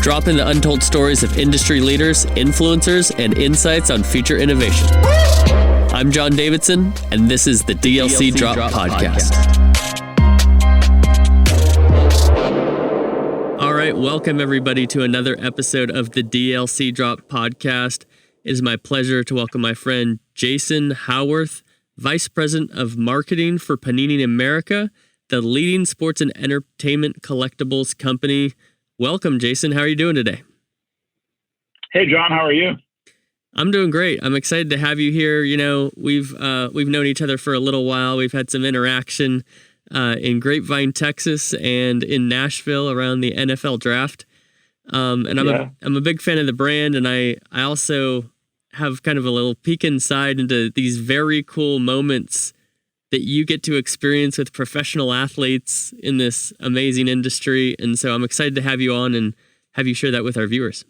Drop in the untold stories of industry leaders, influencers, and insights on future innovation. I'm John Davidson, and this is the DLC Drop Podcast. All right, welcome everybody to another episode of the DLC Drop Podcast. It is my pleasure to welcome my friend Jason Howarth, Vice President of Marketing for Panini America, the leading sports and entertainment collectibles company. Welcome, Jason. How are you doing today? Hey, John. How are you? I'm doing great. I'm excited to have you here. You know, we've known each other for a little while. We've had some interaction in Grapevine, Texas, and in Nashville around the NFL draft. I'm a big fan of the brand, and I also have kind of a little peek inside into these very cool moments that you get to experience with professional athletes in this amazing industry. And so I'm excited to have you on and have you share that with our viewers.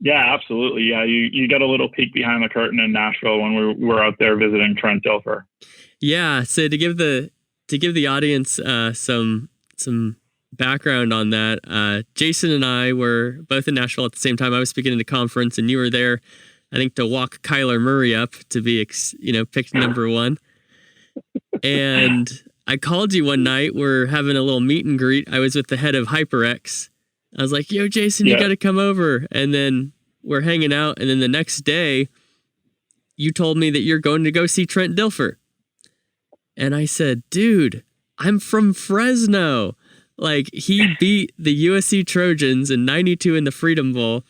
Yeah, absolutely. Yeah, you got a little peek behind the curtain in Nashville when we were out there visiting Trent Dilfer. Yeah, so to give the audience some background on that, Jason and I were both in Nashville at the same time. I was speaking at a conference, and you were there, I think, to walk Kyler Murray up to be picked number one. And I called you one night. We're having a little meet and greet. I was with the head of HyperX. I was like, yo, Jason, you got to come over. And then we're hanging out. And then the next day, you told me that you're going to go see Trent Dilfer. And I said, dude, I'm from Fresno. Like, he beat the USC Trojans in 92 in the Freedom Bowl.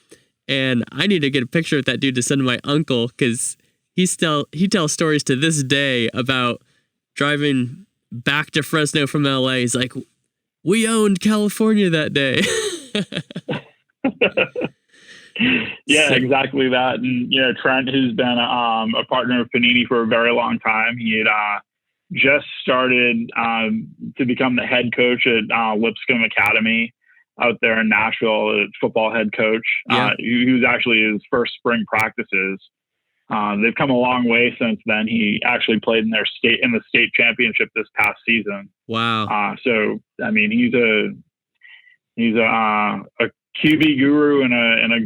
And I need to get a picture of that dude to send to my uncle, because he tells stories to this day about driving back to Fresno from LA. He's like, we owned California that day. Yeah, exactly that. And, Trent, who's been a partner of Panini for a very long time, he had just started to become the head coach at Lipscomb Academy out there in Nashville, football head coach. He was actually his first spring practices. They've come a long way since then. He actually played in the state championship this past season. Wow. So I mean, he's a QB guru and a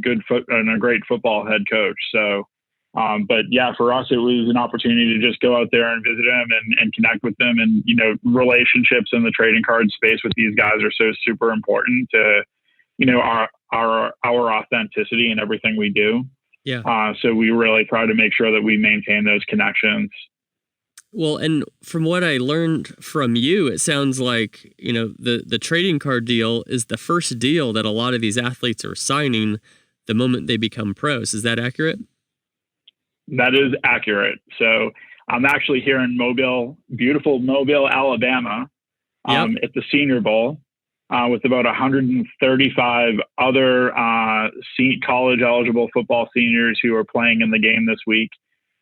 great football head coach. So, but yeah, for us, it was an opportunity to just go out there and visit him and connect with them. And, relationships in the trading card space with these guys are so super important to, our authenticity and everything we do. Yeah. So we really try to make sure that we maintain those connections. Well, and from what I learned from you, it sounds like, the trading card deal is the first deal that a lot of these athletes are signing the moment they become pros. Is that accurate? That is accurate. So I'm actually here in beautiful Mobile, Alabama, at the Senior Bowl. With about 135 other college eligible football seniors who are playing in the game this week.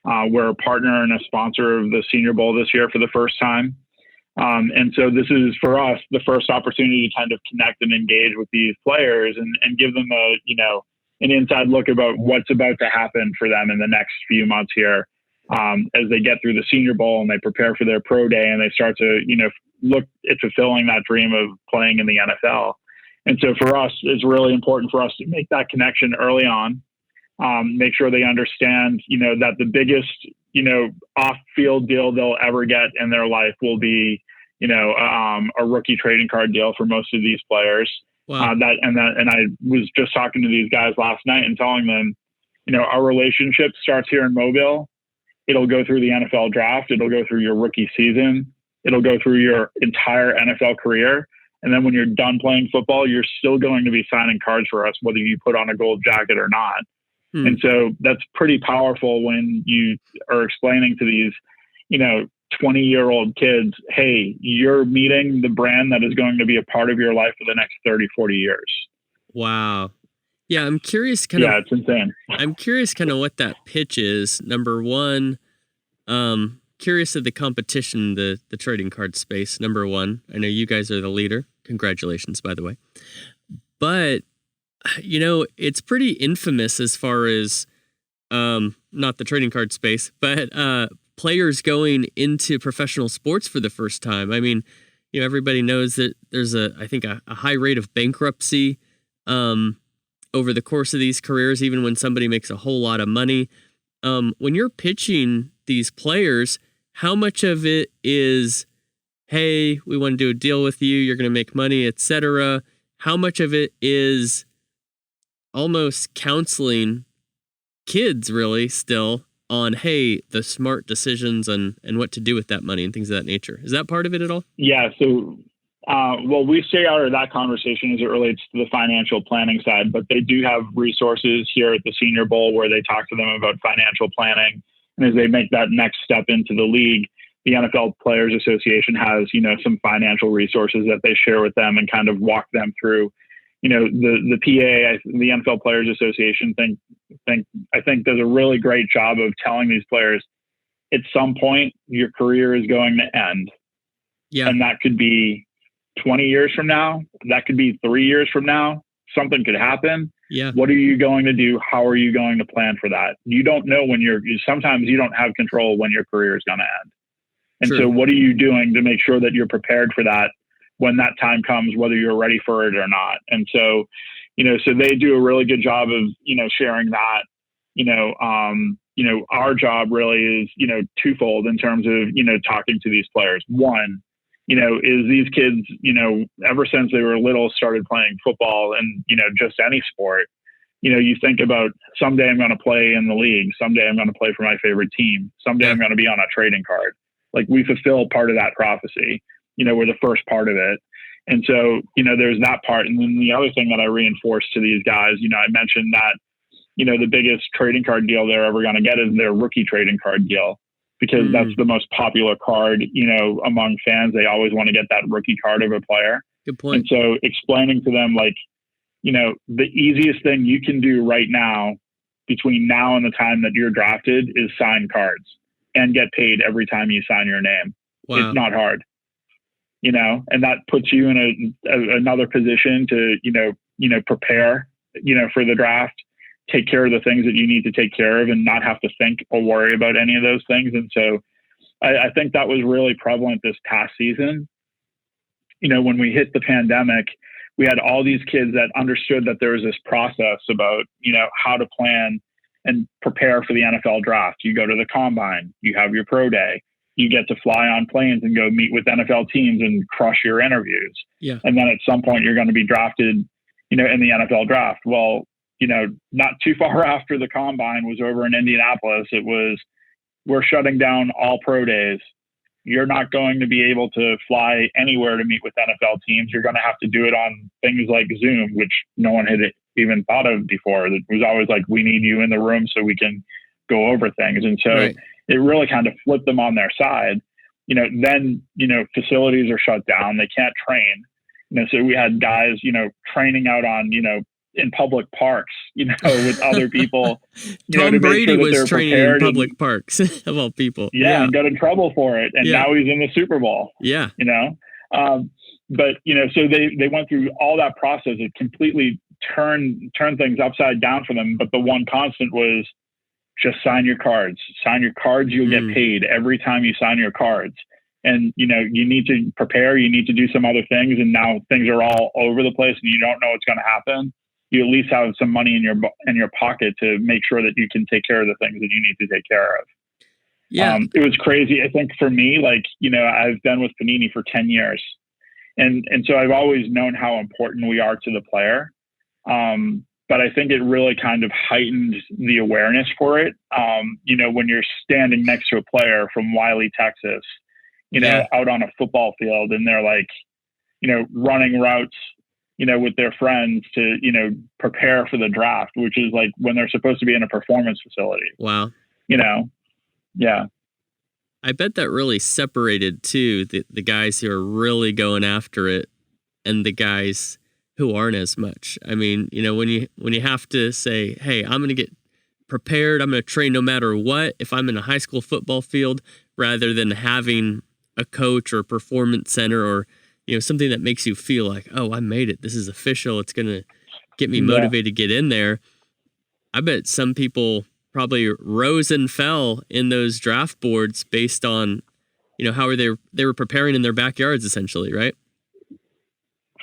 We're a partner and a sponsor of the Senior Bowl this year for the first time. And so this is, for us, the first opportunity to kind of connect and engage with these players and give them an inside look about what's about to happen for them in the next few months here, as they get through the Senior Bowl and they prepare for their pro day and they start to, look at fulfilling that dream of playing in the NFL. And so for us, it's really important for us to make that connection early on, make sure they understand, that the biggest, off-field deal they'll ever get in their life will be, a rookie trading card deal for most of these players. Wow. And I was just talking to these guys last night and telling them, our relationship starts here in Mobile. It'll go through the NFL draft. It'll go through your rookie season. It'll go through your entire NFL career. And then when you're done playing football, you're still going to be signing cards for us, whether you put on a gold jacket or not. And so that's pretty powerful when you are explaining to these, 20-year-old kids, hey, you're meeting the brand that is going to be a part of your life for the next 30, 40 years. Wow. Yeah, I'm curious it's insane. I'm curious kind of what that pitch is. Number one, curious of the competition, the trading card space. Number one, I know you guys are the leader. Congratulations, by the way. But, it's pretty infamous as far as, not the trading card space, but players going into professional sports for the first time. I mean, everybody knows that there's I think a high rate of bankruptcy over the course of these careers, even when somebody makes a whole lot of money. When you're pitching these players, how much of it is, hey, we want to do a deal with you, you're going to make money, etc.? How much of it is almost counseling kids really still on, hey, the smart decisions and what to do with that money and things of that nature? Is that part of it at all? Yeah. So, well, we stay out of that conversation as it relates to the financial planning side, but they do have resources here at the Senior Bowl where they talk to them about financial planning. And as they make that next step into the league, the NFL Players Association has, some financial resources that they share with them and kind of walk them through. The PA, the NFL Players Association, I think does a really great job of telling these players, at some point your career is going to end. Yeah. And that could be 20 years from now. That could be 3 years from now. Something could happen. Yeah. What are you going to do? How are you going to plan for that? You don't know sometimes you don't have control when your career is going to end. And True. So what are you doing to make sure that you're prepared for that when that time comes, whether you're ready for it or not? And so, so they do a really good job of, sharing that. Our job really is, twofold in terms of, talking to these players. One, is these kids, ever since they were little, started playing football and, just any sport, you think about someday I'm going to play in the league. Someday I'm going to play for my favorite team. Someday I'm going to be on a trading card. Like, we fulfill part of that prophecy, we're the first part of it. And so, there's that part. And then the other thing that I reinforce to these guys, I mentioned that, the biggest trading card deal they're ever going to get is their rookie trading card deal, because that's the most popular card, among fans. They always want to get that rookie card of a player. Good point. And so explaining to them, like, the easiest thing you can do right now between now and the time that you're drafted is sign cards and get paid every time you sign your name. Wow. It's not hard, and that puts you in another position to, prepare, for the draft, take care of the things that you need to take care of and not have to think or worry about any of those things. And so I think that was really prevalent this past season. When we hit the pandemic, we had all these kids that understood that there was this process about, how to plan and prepare for the NFL draft. You go to the combine, you have your pro day, you get to fly on planes and go meet with NFL teams and crush your interviews. Yeah. And then at some point you're going to be drafted, in the NFL draft. Well, not too far after the combine was over in Indianapolis, we're shutting down all pro days. You're not going to be able to fly anywhere to meet with NFL teams. You're going to have to do it on things like Zoom, which no one had even thought of before. It was always like, we need you in the room so we can go over things. And so It really kind of flipped them on their side. Then, facilities are shut down. They can't train. So we had guys, training out on, in public parks, with other people. Tom Brady was training in public parks, of all people. Yeah, and got in trouble for it. And now he's in the Super Bowl. Yeah. But, so they went through all that process. It completely turned things upside down for them. But the one constant was just sign your cards. Sign your cards, you'll get paid every time you sign your cards. And, you need to prepare, you need to do some other things. And now things are all over the place and you don't know what's going to happen. You at least have some money in your pocket to make sure that you can take care of the things that you need to take care of. Yeah. It was crazy. I think for me, I've been with Panini for 10 years. And so I've always known how important we are to the player. But I think it really kind of heightened the awareness for it. When you're standing next to a player from Wiley, Texas, out on a football field, and they're like, running routes, with their friends to, prepare for the draft, which is like when they're supposed to be in a performance facility. Wow. Yeah. I bet that really separated too, the guys who are really going after it and the guys who aren't as much. I mean, when you have to say, hey, I'm going to get prepared, I'm going to train no matter what, if I'm in a high school football field, rather than having a coach or performance center or, something that makes you feel like, oh, I made it. This is official. It's going to get me motivated to get in there. I bet some people probably rose and fell in those draft boards based on, how they were preparing in their backyards, essentially, right?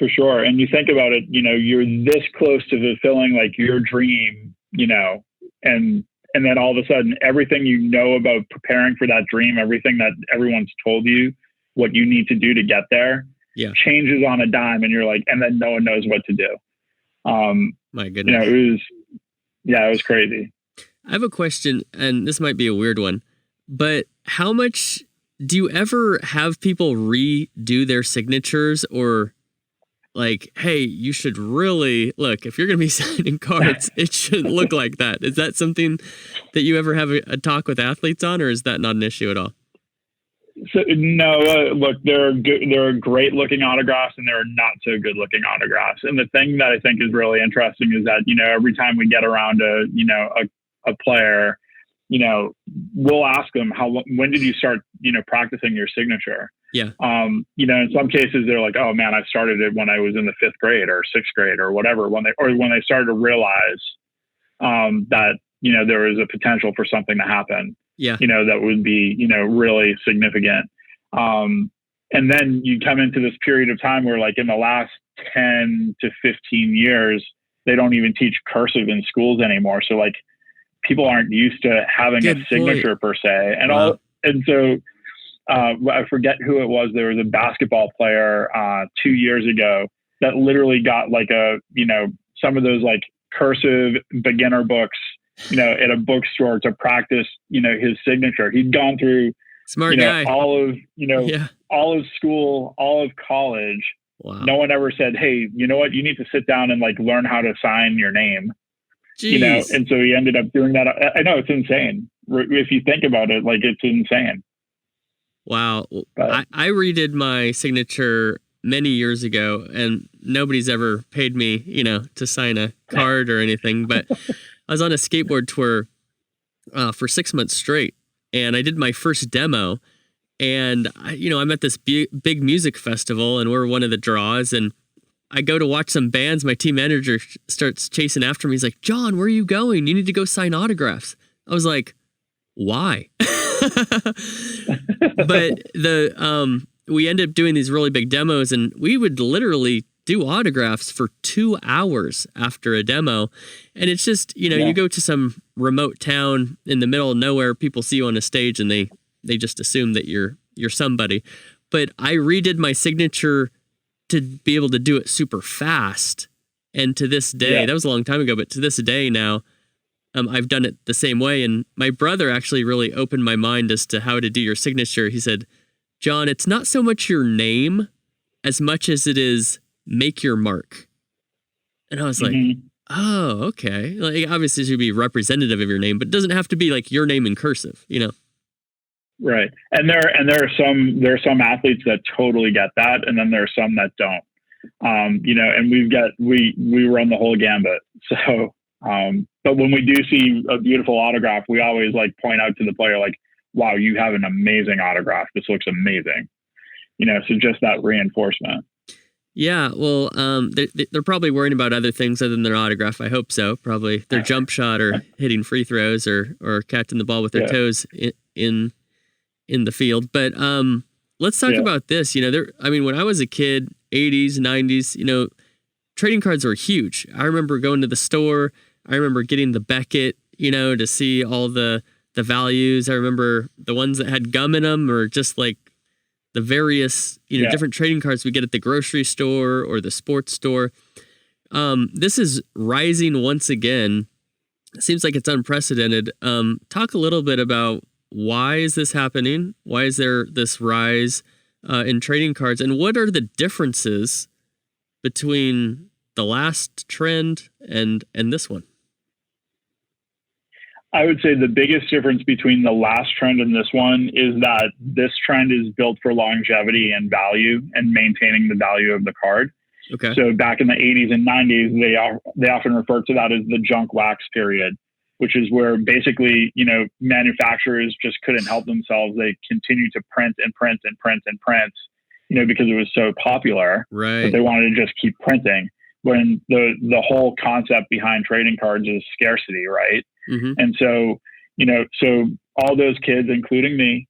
For sure. And you think about it, you're this close to fulfilling like your dream, and then all of a sudden everything about preparing for that dream, everything that everyone's told you what you need to do to get there changes on a dime, and you're like, and then no one knows what to do. My goodness. It was crazy. I have a question, and this might be a weird one, but how much do you ever have people redo their signatures, or like, hey, you should really look, if you're going to be signing cards, it shouldn't look like that. Is that something that you ever have a talk with athletes on, or is that not an issue at all? So no, look, there are great looking autographs and there are not so good looking autographs. And the thing that I think is really interesting is that, every time we get around a player, we'll ask them when did you start, practicing your signature? Yeah. In some cases they're like, oh man, I started it when I was in the 5th grade or 6th grade or whatever, when they started to realize, that, there was a potential for something to happen. Yeah. That would be, really significant. And then you come into this period of time where like in the last 10 to 15 years, they don't even teach cursive in schools anymore. So like people aren't used to having a signature per se. And so I forget who it was. There was a basketball player 2 years ago that literally got like some of those like cursive beginner books, at a bookstore to practice, his signature. He'd gone through, smart guy, all of school, all of college. Wow. No one ever said, hey, you know what? You need to sit down and like learn how to sign your name. Jeez. And so he ended up doing that. I know, it's insane. If you think about it, like it's insane. Wow. I redid my signature many years ago, and nobody's ever paid me, to sign a card or anything, but I was on a skateboard tour for 6 months straight, and I did my first demo, and I'm at this big music festival, and we're one of the draws, and I go to watch some bands. My team manager starts chasing after me. He's like, John, where are you going? You need to go sign autographs. I was like, why? But we ended up doing these really big demos, and we would literally do autographs for 2 hours after a demo. And it's just, you go to some remote town in the middle of nowhere, people see you on a stage and they just assume that you're somebody. But I redid my signature to be able to do it super fast. And to this day, that was a long time ago, but to this day now, I've done it the same way. And my brother actually really opened my mind as to how to do your signature. He said, John, it's not so much your name as much as it is make your mark. And I was like, oh, okay. Like, obviously it should be representative of your name, but it doesn't have to be like your name in cursive, Right. And there are some athletes that totally get that. And then there are some that don't, and we run the whole gambit. So, but when we do see a beautiful autograph, we always like point out to the player, like, wow, you have an amazing autograph. This looks amazing. So just that reinforcement. Yeah, well, they're probably worrying about other things other than their autograph. I hope so. Probably their jump shot or hitting free throws or catching the ball with their toes in the field. But let's talk about this. When I was a kid, 80s, 90s, trading cards were huge. I remember going to the store. I remember getting the Beckett, to see all the values. I remember the ones that had gum in them, or just like the various, different trading cards we get at the grocery store or the sports store. This is rising once again. It seems like it's unprecedented. Talk a little bit about why is this happening? Why is there this rise in trading cards? And what are the differences between the last trend and this one? I would say the biggest difference between the last trend and this one is that this trend is built for longevity and value and maintaining the value of the card. Okay. So back in the 80s and 90s, they often refer to that as the junk wax period, which is where basically, manufacturers just couldn't help themselves. They continued to print and print and print and print, because it was so popular. Right. But they wanted to just keep printing, when the whole concept behind trading cards is scarcity, right? Mm-hmm. And so, so all those kids, including me,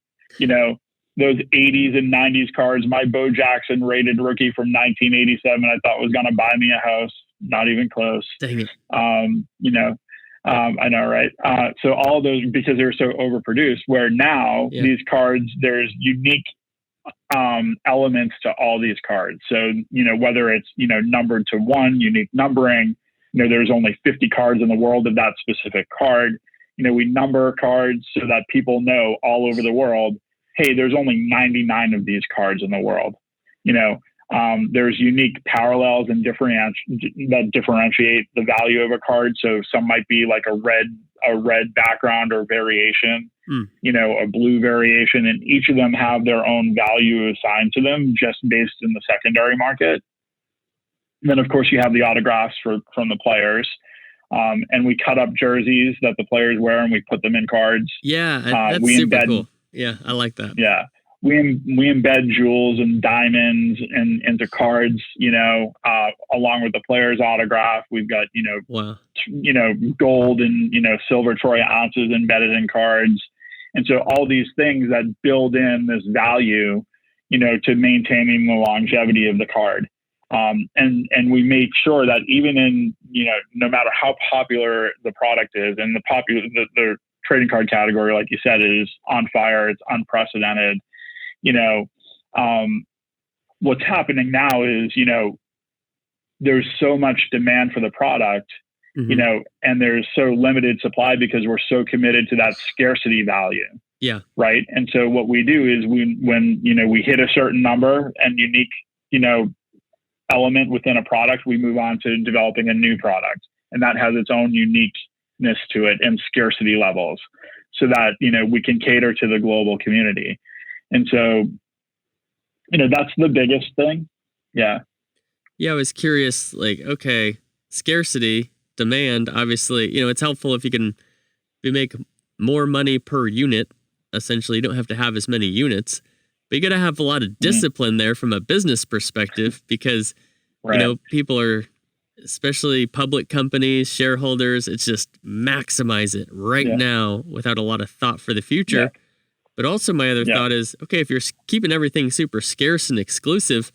those 80s and 90s cards. My Bo Jackson rated rookie from 1987, I thought was going to buy me a house. Not even close. Dang it. I know, right? So all those, because they're so overproduced, where now these cards, there's unique elements to all these cards. So, whether it's, numbered to 1, unique numbering, there's only 50 cards in the world of that specific card. We number cards so that people know all over the world, hey, there's only 99 of these cards in the world. There's unique parallels and that differentiate the value of a card. So some might be like a red background or variation, a blue variation, and each of them have their own value assigned to them just based in the secondary market. And then, of course, you have the autographs from the players. And we cut up jerseys that the players wear and we put them in cards. Yeah, that's super cool. Yeah, I like that. Yeah. We embed jewels and diamonds into cards, along with the player's autograph. We've got, gold and, silver troy ounces embedded in cards. And so all these things that build in this value, to maintaining the longevity of the card. And we make sure that even in, no matter how popular the product is, and the trading card category, like you said, is on fire, it's unprecedented. What's happening now is, there's so much demand for the product, and there's so limited supply because we're so committed to that scarcity value. Yeah. Right. And so what we do is when we hit a certain number and unique, element within a product, we move on to developing a new product, and that has its own uniqueness to it and scarcity levels, so that, we can cater to the global community. And so, that's the biggest thing. Yeah. Yeah. I was curious, okay, scarcity, demand, obviously, it's helpful if you make more money per unit. Essentially, you don't have to have as many units, but you got to have a lot of discipline there from a business perspective, because, people are, especially public companies, shareholders, it's just maximize it right now without a lot of thought for the future. Yeah. But also my other thought is, okay, if you're keeping everything super scarce and exclusive,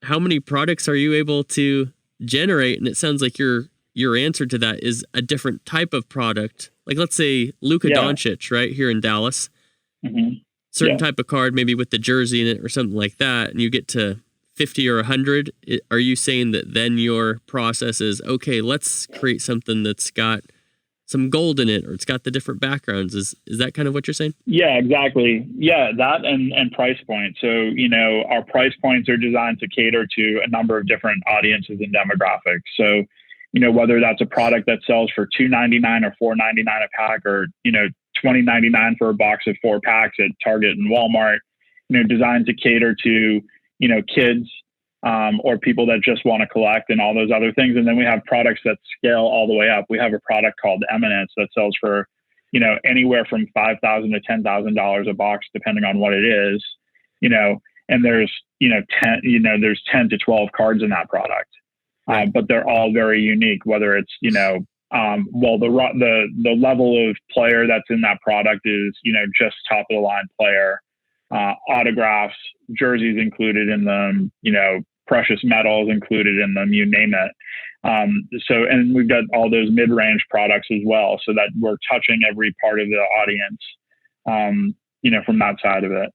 how many products are you able to generate? And it sounds like your answer to that is a different type of product. Like, let's say Luka Doncic, right here in Dallas, certain type of card, maybe with the jersey in it or something like that, and you get to 50 or 100. Are you saying that then your process is, okay, let's create something that's got some gold in it, or it's got the different backgrounds? Is that kind of what you're saying? Yeah, exactly. Yeah, that and price point. So, our price points are designed to cater to a number of different audiences and demographics. So, whether that's a product that sells for $2.99 or $4.99 a pack, or, $20.99 for a box of 4 packs at Target and Walmart, designed to cater to, kids, or people that just want to collect and all those other things. And then we have products that scale all the way up. We have a product called Eminence that sells for, anywhere from $5,000 to $10,000 a box, depending on what it is, and there's, 10 to 12 cards in that product. But they're all very unique, whether it's, the level of player that's in that product is, just top of the line player, autographs, jerseys included in them, precious metals included in them, you name it. And we've got all those mid-range products as well, so that we're touching every part of the audience, from that side of it.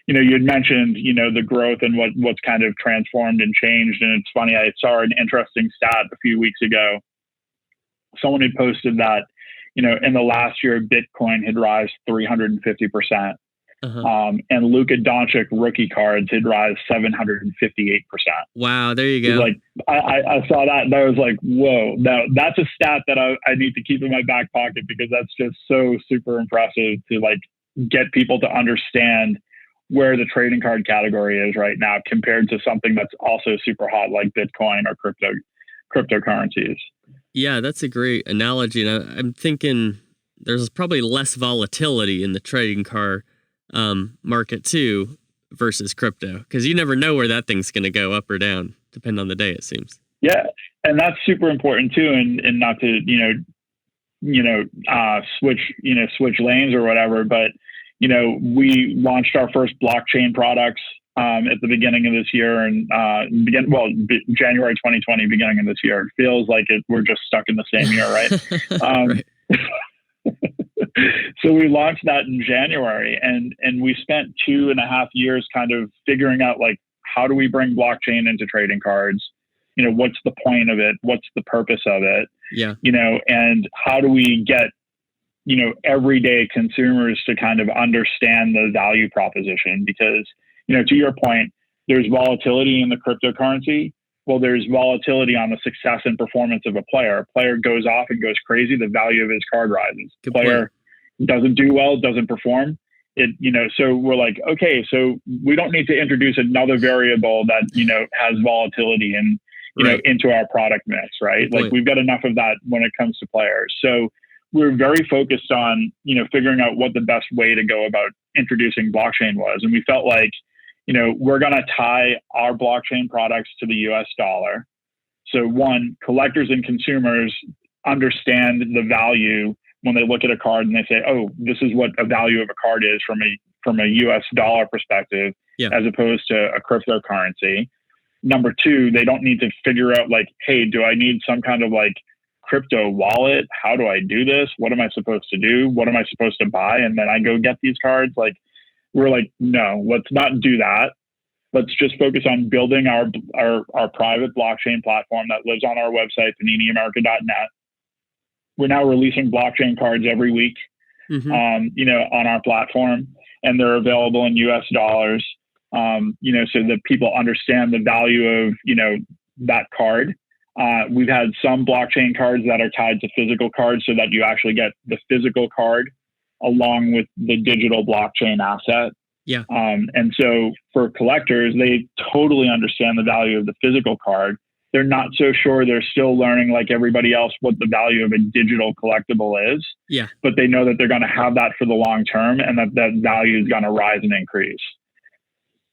You had mentioned, the growth and what's kind of transformed and changed. And it's funny, I saw an interesting stat a few weeks ago. Someone had posted that, in the last year, Bitcoin had risen 350%. And Luka Doncic rookie cards had risen 758%. Wow, there you go. I saw that and I was like, whoa, now that's a stat that I need to keep in my back pocket, because that's just so super impressive to get people to understand where the trading card category is right now compared to something that's also super hot like Bitcoin or cryptocurrencies. Yeah, that's a great analogy. And I'm thinking there's probably less volatility in the trading card market too versus crypto, because you never know where that thing's going to go up or down, depending on the day, it seems. Yeah, and that's super important too, and not to switch lanes or whatever, but we launched our first blockchain products at the beginning of this year, and January 2020, beginning of this year. It feels like we're just stuck in the same year, right? Right. So we launched that in January, and we spent 2.5 years kind of figuring out, like, how do we bring blockchain into trading cards? What's the point of it? What's the purpose of it? Yeah. And how do we get, everyday consumers to kind of understand the value proposition? Because, to your point, there's volatility in the cryptocurrency. Well, there's volatility on the success and performance of a player. A player goes off and goes crazy, the value of his card rises. Good player doesn't do well, doesn't perform. So we're like, okay, so we don't need to introduce another variable that, has volatility and, into our product mix, right? Like, we've got enough of that when it comes to players. So we're very focused on, figuring out what the best way to go about introducing blockchain was. And we felt like, we're going to tie our blockchain products to the US dollar. So one, collectors and consumers understand the value when they look at a card and they say, oh, this is what a value of a card is from a US dollar perspective, as opposed to a cryptocurrency. Number two, they don't need to figure out, like, hey, do I need some kind of like crypto wallet? How do I do this? What am I supposed to do? What am I supposed to buy? And then I go get these cards. Like, we're like, no, let's not do that. Let's just focus on building our private blockchain platform that lives on our website, paniniamerica.net. We're now releasing blockchain cards every week, on our platform, and they're available in US dollars, so that people understand the value of, that card. We've had some blockchain cards that are tied to physical cards so that you actually get the physical card along with the digital blockchain asset. Yeah. And so for collectors, they totally understand the value of the physical card. They're not so sure. They're still learning, like everybody else, what the value of a digital collectible is. Yeah. But they know that they're going to have that for the long term, and that value is going to rise and increase.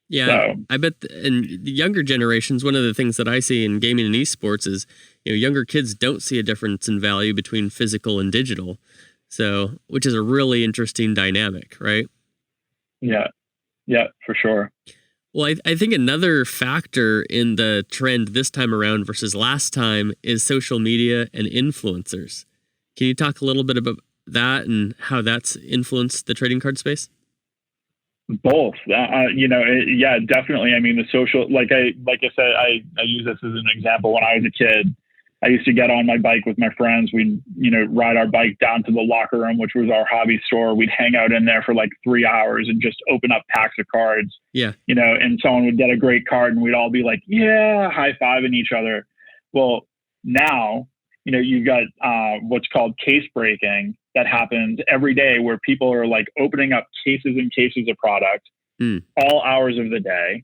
Yeah, so, I bet in the younger generations, one of the things that I see in gaming and esports is, younger kids don't see a difference in value between physical and digital. So, which is a really interesting dynamic, right? Yeah, for sure. Well, I think another factor in the trend this time around versus last time is social media and influencers. Can you talk a little bit about that and how that's influenced the trading card space? Both, definitely. I mean, the social, like I said, I use this as an example. When I was a kid, I used to get on my bike with my friends. We'd, ride our bike down to the locker room, which was our hobby store. We'd hang out in there for like 3 hours and just open up packs of cards. Yeah. And someone would get a great card and we'd all be like, yeah, high-fiving each other. Well, now, you've got what's called case breaking that happens every day, where people are like opening up cases and cases of product all hours of the day.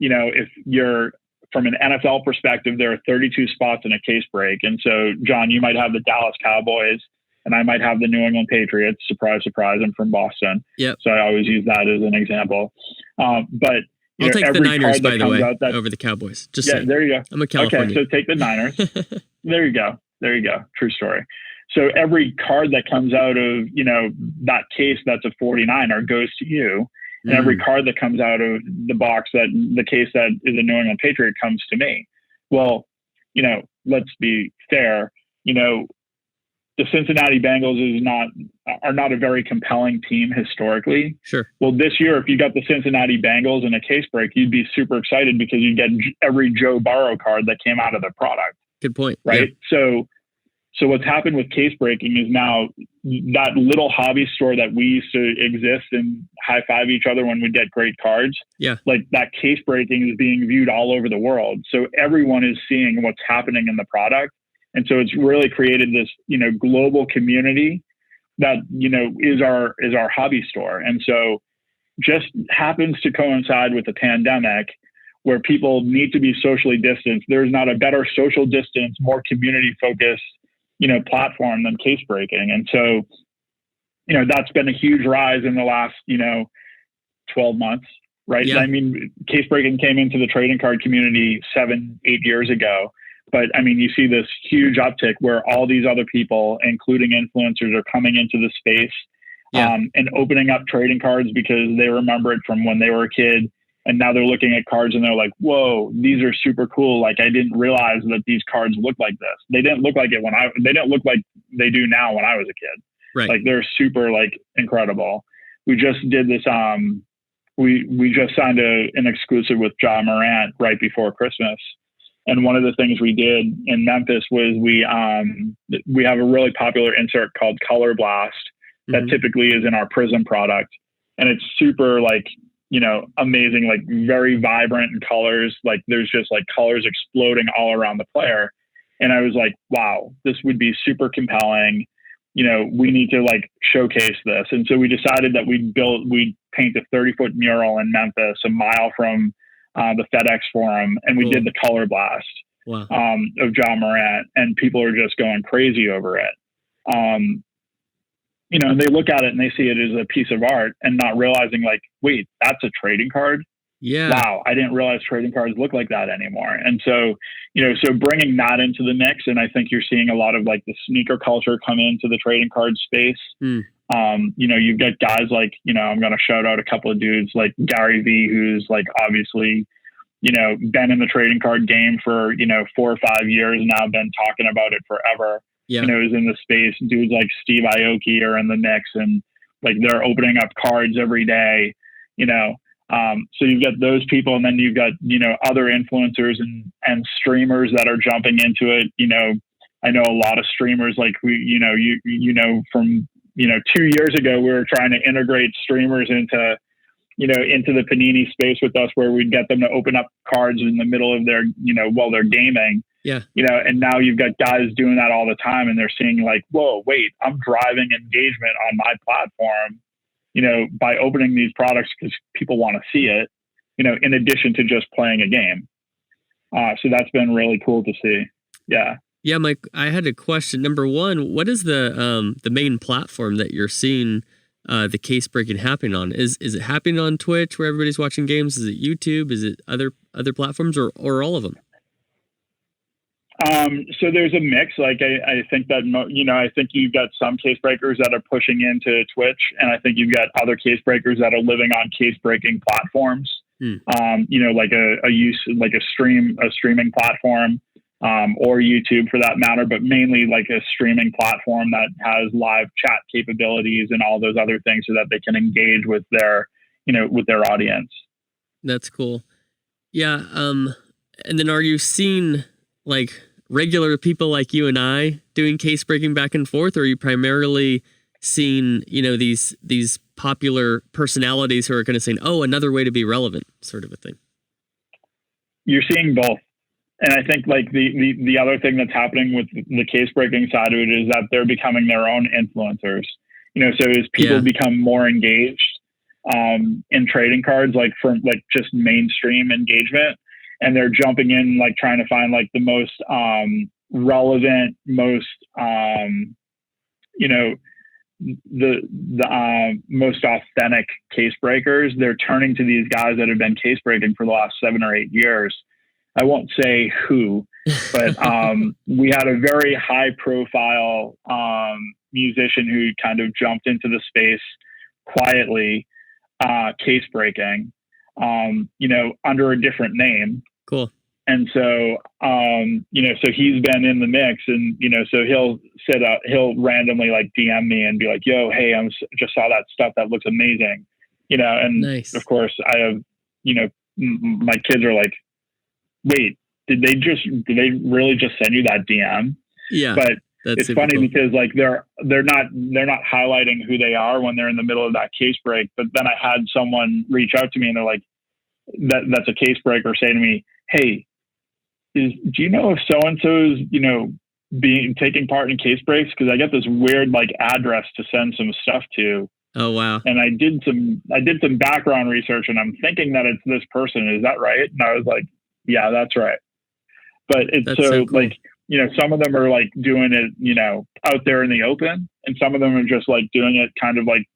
If you're from an NFL perspective, there are 32 spots in a case break. And so, John, you might have the Dallas Cowboys and I might have the New England Patriots. Surprise, surprise. I'm from Boston. Yep. So I always use that as an example. But I'll take the Niners, by the way, over the Cowboys. Just saying. There you go. I'm a California. Okay, so take the Niners. There you go. True story. So every card that comes out of, that case that's a 49er goes to you. And every card that comes out of the box, that the case that is a New England Patriot, comes to me. Well, let's be fair. The Cincinnati Bengals are not a very compelling team historically. Sure. Well, this year, if you got the Cincinnati Bengals in a case break, you'd be super excited because you get every Joe Burrow card that came out of the product. Good point. Right. Yeah. So what's happened with case breaking is now that little hobby store that we used to exist and high five each other when we get great cards. Yeah. Like that case breaking is being viewed all over the world. So everyone is seeing what's happening in the product. And so it's really created this, global community that, is our hobby store. And so just happens to coincide with the pandemic where people need to be socially distanced. There's not a better social distance, more community focused, platform than case breaking. And so, that's been a huge rise in the last, 12 months, right? Yeah. I mean, case breaking came into the trading card community 7-8 years ago. But I mean, you see this huge uptick where all these other people, including influencers, are coming into the space. Yeah. and opening up trading cards because they remember it from when they were a kid. And now they're looking at cards and they're like, whoa, these are super cool. Like, I didn't realize that these cards look like this. They didn't look like it they didn't look like they do now when I was a kid. Right. Like, they're super like incredible. We just did this. We just signed an exclusive with John Morant right before Christmas. And one of the things we did in Memphis was we have a really popular insert called Color Blast that typically is in our Prism product. And it's super like, amazing, like very vibrant in colors. Like, there's just like colors exploding all around the player. And I was like, wow, this would be super compelling. We need to like showcase this. And so we decided that we'd paint a 30-foot mural in Memphis, a mile from the FedEx Forum. And we did the Color Blast of John Morant, and people are just going crazy over it. And they look at it and they see it as a piece of art and not realizing like, wait, that's a trading card. Yeah. Wow. I didn't realize trading cards look like that anymore. And so, so bringing that into the mix. And I think you're seeing a lot of like the sneaker culture come into the trading card space. You've got guys like, I'm going to shout out a couple of dudes like Gary V, who's like, obviously, been in the trading card game for, 4 or 5 years now, been talking about it forever. Yeah. Is in the space. Dudes like Steve Aoki are in the mix, and like they're opening up cards every day, so you've got those people, and then you've got, other influencers and streamers that are jumping into it. I know a lot of streamers, like we, from, 2 years ago, we were trying to integrate streamers into the Panini space with us, where we'd get them to open up cards in the middle of their, while they're gaming. Yeah. And now you've got guys doing that all the time, and they're seeing like, whoa, wait, I'm driving engagement on my platform, by opening these products because people want to see it, in addition to just playing a game. So that's been really cool to see. Yeah. Yeah, Mike, I had a question. Number one, what is the main platform that you're seeing the case breaking happening on? Is it happening on Twitch where everybody's watching games? Is it YouTube? Is it other platforms, or all of them? So there's a mix. Like I think that, I think you've got some case breakers that are pushing into Twitch, and I think you've got other case breakers that are living on case breaking platforms. Like a streaming platform, or YouTube for that matter, but mainly like a streaming platform that has live chat capabilities and all those other things so that they can engage with their audience. That's cool. Yeah. And then are you seeing like regular people like you and I doing case breaking back and forth, or are you primarily seeing, these popular personalities who are going to say, oh, another way to be relevant, sort of a thing? You're seeing both. And I think like the other thing that's happening with the case breaking side of it is that they're becoming their own influencers. So as people become more engaged in trading cards, like from like just mainstream engagement, and they're jumping in, like trying to find like the most relevant, most the most authentic case breakers. They're turning to these guys that have been case breaking for the last 7 or 8 years. I won't say who, but we had a very high profile musician who kind of jumped into the space quietly, case breaking, under a different name. Cool. And so, so he's been in the mix, and, so he'll randomly like DM me and be like, yo, hey, just saw that stuff. That looks amazing. And nice. Of course I have, my kids are like, wait, did they really just send you that DM? Yeah. But it's funny because like they're not highlighting who they are when they're in the middle of that case break. But then I had someone reach out to me and they're like, that's a case breaker, say to me, hey, do you know if so-and-so's, taking part in case breaks? Cause I got this weird like address to send some stuff to. Oh, wow. And I did some background research, and I'm thinking that it's this person. Is that right? And I was like, yeah, that's right. But it's so cool. Like, some of them are like doing it, out there in the open, and some of them are just like doing it kind of like,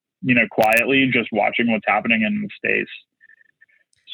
quietly, just watching what's happening in the space.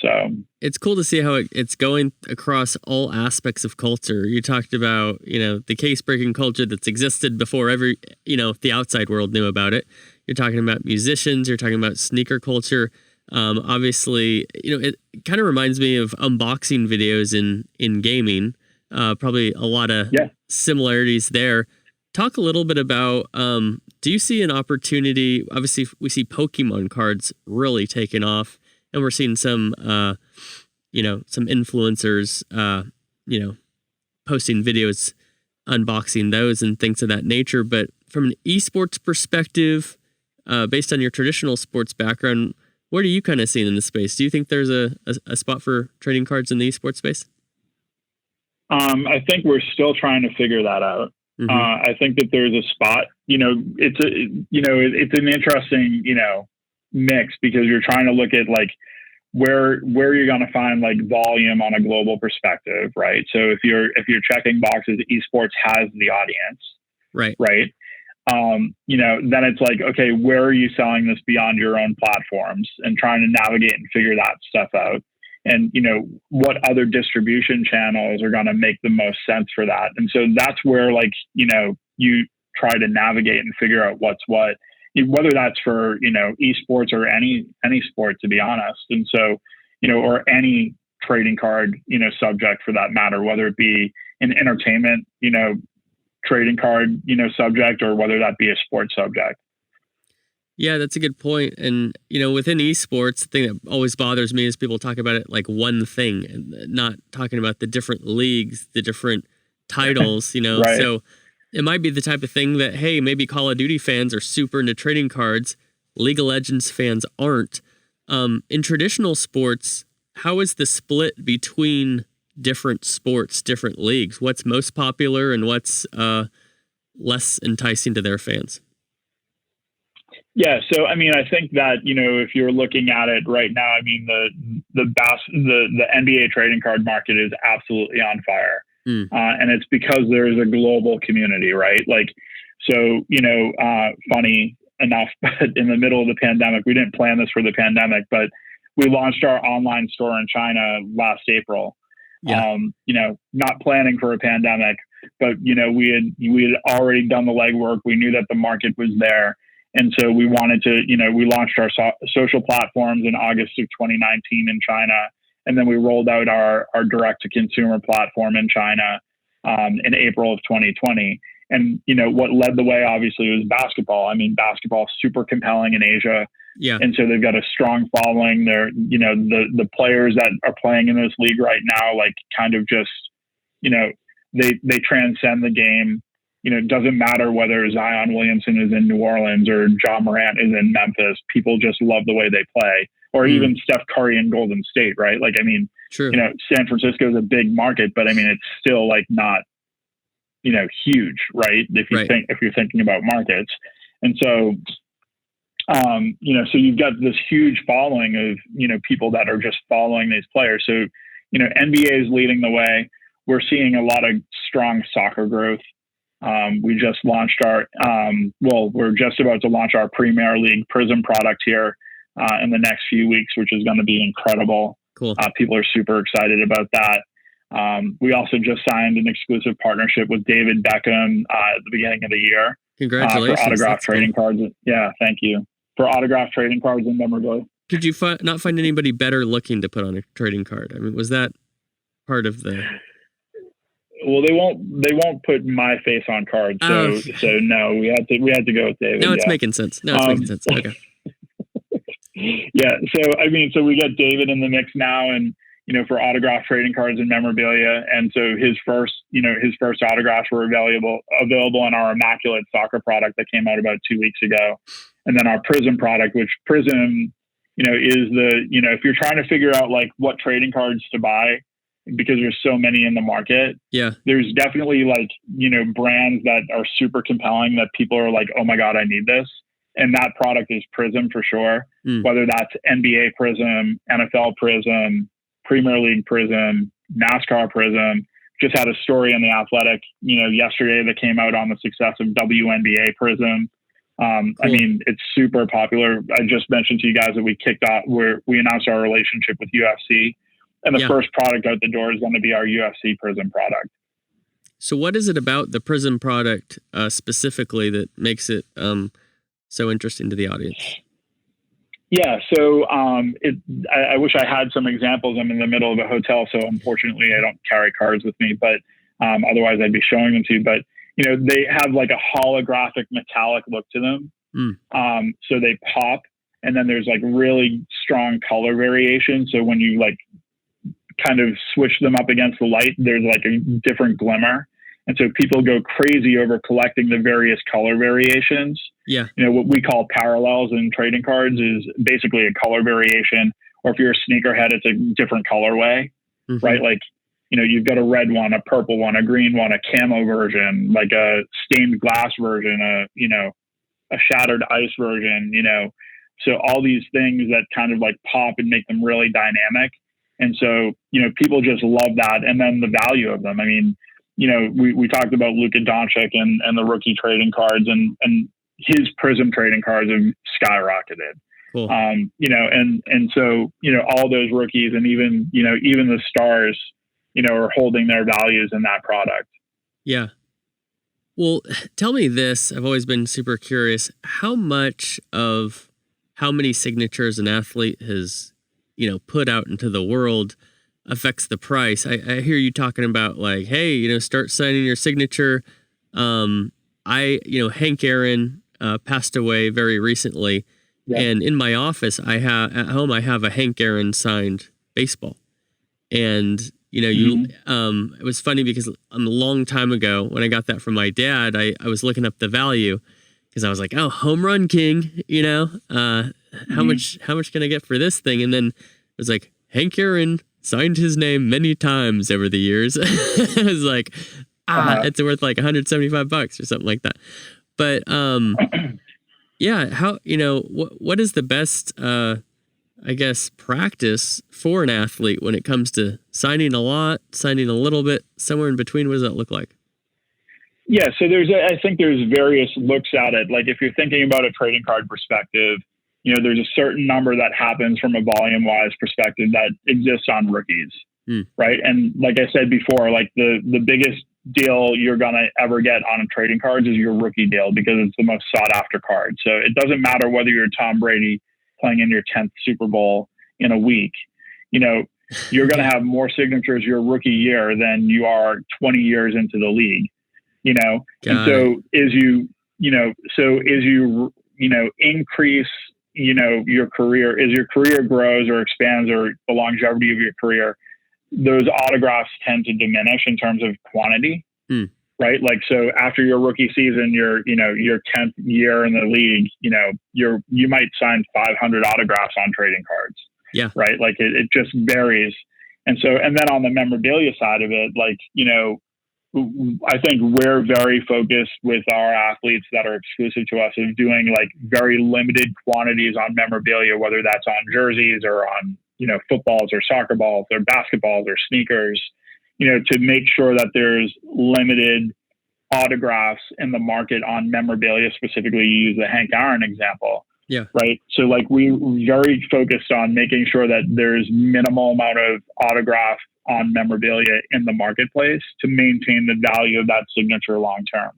So it's cool to see how it's going across all aspects of culture. You talked about, the case breaking culture that's existed before the outside world knew about it. You're talking about musicians. You're talking about sneaker culture. Obviously, it kind of reminds me of unboxing videos in gaming. Probably a lot of similarities there. Talk a little bit about, do you see an opportunity? Obviously, we see Pokemon cards really taking off, and we're seeing some, some influencers, posting videos, unboxing those and things of that nature. But from an esports perspective, based on your traditional sports background, what are you kind of seeing in the space? Do you think there's a spot for trading cards in the esports space? I think we're still trying to figure that out. Mm-hmm. I think that there's a spot. It's an interesting mix, because you're trying to look at like where you're going to find like volume on a global perspective, right? So if you're checking boxes, esports has the audience, right? Then it's like, okay, where are you selling this beyond your own platforms, and trying to navigate and figure that stuff out. And, what other distribution channels are going to make the most sense for that. And so that's where, like, you try to navigate and figure out what's what, whether that's for, esports or any sport, to be honest. And so, or any trading card, subject for that matter, whether it be an entertainment, trading card, subject, or whether that be a sports subject. Yeah, that's a good point. And, within esports, the thing that always bothers me is people talk about it like one thing and not talking about the different leagues, the different titles, Right. So it might be the type of thing that, hey, maybe Call of Duty fans are super into trading cards. League of Legends fans aren't. In traditional sports, how is the split between different sports, different leagues? What's most popular and what's less enticing to their fans? Yeah, so I think that if you're looking at it right now, the NBA trading card market is absolutely on fire, and it's because there's a global community, right? Like, so funny enough, but in the middle of the pandemic, we didn't plan this for the pandemic, but we launched our online store in China last April. Yeah. Not planning for a pandemic, but we had already done the legwork. We knew that the market was there. And so we wanted to, we launched our social platforms in August of 2019 in China. And then we rolled out our direct-to-consumer platform in China in April of 2020. And, what led the way, obviously, was basketball. Basketball is super compelling in Asia. Yeah. And so they've got a strong following. They're, the players that are playing in this league right now, like, kind of just, they transcend the game. It doesn't matter whether Zion Williamson is in New Orleans or John Morant is in Memphis. People just love the way they play, or even Steph Curry in Golden State, right? Like, True. San Francisco is a big market, but it's still like not, huge, right? If you're thinking about markets. And so, so you've got this huge following of, people that are just following these players. So, NBA is leading the way. We're seeing a lot of strong soccer growth. We just launched we're just about to launch our Premier League Prism product here in the next few weeks, which is going to be incredible. Cool. People are super excited about that. We also just signed an exclusive partnership with David Beckham at the beginning of the year. Congratulations. For autographed trading cards. Yeah, thank you. For autographed trading cards and memorabilia. Could you not find anybody better looking to put on a trading card? Was that part of the... Well, they won't put my face on cards, so no, we had to go with David. No, it's making sense. Making sense. Okay. Yeah, so we got David in the mix now, and for autographed trading cards and memorabilia, and so his first autographs were available in our Immaculate Soccer product that came out about 2 weeks ago, and then our Prism product, which Prism, is the if you're trying to figure out like what trading cards to buy, because there's so many in the market. Yeah. There's definitely like, brands that are super compelling that people are like, oh my God, I need this. And that product is Prism for sure. Whether that's NBA Prism, NFL Prism, Premier League Prism, NASCAR Prism. Just had a story in The Athletic, yesterday that came out on the success of WNBA Prism. Cool. It's super popular. I just mentioned to you guys that we announced our relationship with UFC. And the first product out the door is going to be our UFC Prism product. So what is it about the Prism product specifically that makes it so interesting to the audience? Yeah, so I wish I had some examples. I'm in the middle of a hotel, so unfortunately I don't carry cards with me, but otherwise I'd be showing them to you. But, they have like a holographic metallic look to them. So they pop, and then there's like really strong color variation. So when you like kind of switch them up against the light, there's like a different glimmer. And so people go crazy over collecting the various color variations. Yeah. What we call parallels in trading cards is basically a color variation, or if you're a sneakerhead, it's a different colorway, right? Like, you've got a red one, a purple one, a green one, a camo version, like a stained glass version, a shattered ice version, so all these things that kind of like pop and make them really dynamic. And so, people just love that. And then the value of them. I mean, we talked about Luka Doncic and the rookie trading cards, and his Prism trading cards have skyrocketed. Cool. And so, all those rookies and even the stars, are holding their values in that product. Yeah. Well, tell me this. I've always been super curious. How many signatures an athlete has, put out into the world affects the price? I hear you talking about like, hey, start signing your signature. Hank Aaron passed away very recently. Yeah. And in my office, I have a Hank Aaron signed baseball. And, it was funny because a long time ago when I got that from my dad, I was looking up the value because I was like, oh, home run king, how much can I get for this thing? And then it was like, Hank Aaron signed his name many times over the years. I was like, it's worth like $175 or something like that. But, yeah, how, what is the best, practice for an athlete when it comes to signing a lot, signing a little bit, somewhere in between? What does that look like? Yeah. So I think there's various looks at it. Like if you're thinking about a trading card perspective, there's a certain number that happens from a volume wise perspective that exists on rookies. Right. And like I said before, like the biggest deal you're going to ever get on trading cards is your rookie deal, because it's the most sought after card. So it doesn't matter whether you're Tom Brady playing in your 10th Super Bowl in a week, you're going to have more signatures your rookie year than you are 20 years into the league, and so as you increase, your career, as your career grows or expands, or the longevity of your career, those autographs tend to diminish in terms of quantity, right? Like, so after your rookie season, your 10th year in the league, you might sign 500 autographs on trading cards. Yeah. Right. Like it just varies. And so, and then on the memorabilia side of it, like, I think we're very focused with our athletes that are exclusive to us of doing like very limited quantities on memorabilia, whether that's on jerseys or on, footballs or soccer balls or basketballs or sneakers, to make sure that there's limited autographs in the market on memorabilia. Specifically, you use the Hank Aaron example. Yeah. Right. So like we're very focused on making sure that there's minimal amount of autograph on memorabilia in the marketplace to maintain the value of that signature long term.